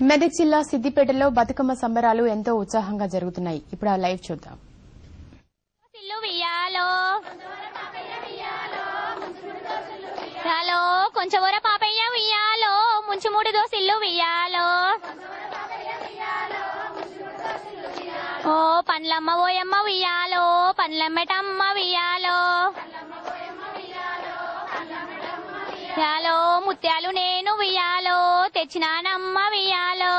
మెదక్ జిల్లా సిద్దిపేటలో బతుకమ్మ సంబరాలు ఎంతో ఉత్సాహంగా జరుగుతున్నాయి. ఇప్పుడు ఆ లైవ్ చూద్దాం. కొంచెం పాపయ్య వియ్యాలో ముంచుమూడు దోసిల్లు వియ్యాలో ఓ పండ్లమ్మ ఓయమ్మ వియ్యాలో పండ్లమ్మెటమ్మ వియ్యాలో యాలో ముత్యాలు నేను వియ్యాలో తెచ్చినానమ్మ వియ్యాలో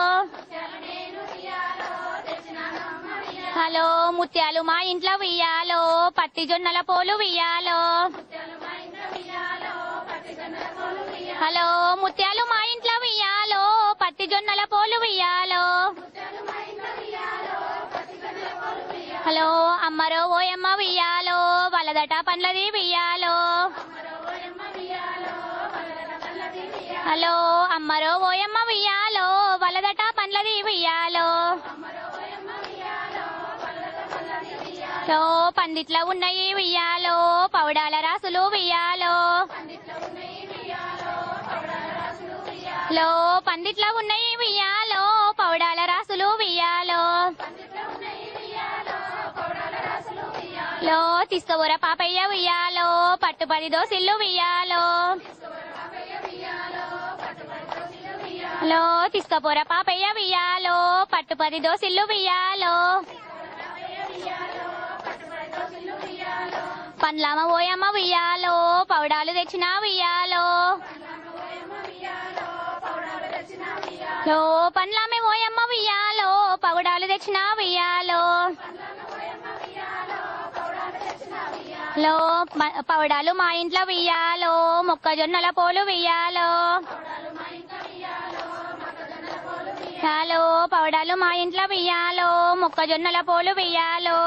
హలో ముత్యాలు మా ఇంట్లో వియ్యాలో పత్తి జొన్నల పోలు వియ్యాలో హలో ముత్యాలు మా ఇంట్లో వియ్యాలో పత్తి జొన్నల పోలు వియ్యాలో హలో అమ్మరో ఓయమ్మ వియ్యాలో వలదట పండ్లది వియ్యాలో హలో అమ్మరో ఓయమ్మ వియ్యాలో వలదట పండ్లది వియ్యాలో పందిట్ల ఉన్నాయి వియ్యాలో పౌడాల రాసులు వియ్యాలో పందిట్ల ఉన్నాయి వియ్యాలో పౌడాల రాసులు వియ్యాలో తీసుకబోర పాపయ్య వియ్యాలో పట్టుపడి దోసిల్లు వియ్యాలో తీసుకపోర పాపయ్య వియ్యాలో పట్టుపడి దోసిల్లు వియ్యాలో పండ్లమ్మ ఓయమ్మ వియ్యాలో పౌడాలు తెచ్చిన వియ్యాలో పండ్లమ్మ ఓయమ్మ వియ్యాలో పౌడాలు తెచ్చిన వియ్యాలో పౌడాలు మా ఇంట్లో వియ్యాలో మొక్కజొన్నల పోలు వియ్యాలో పౌడాలు మా ఇంట్లో వియ్యాలో మొక్కజొన్నల పోలు వియ్యాలో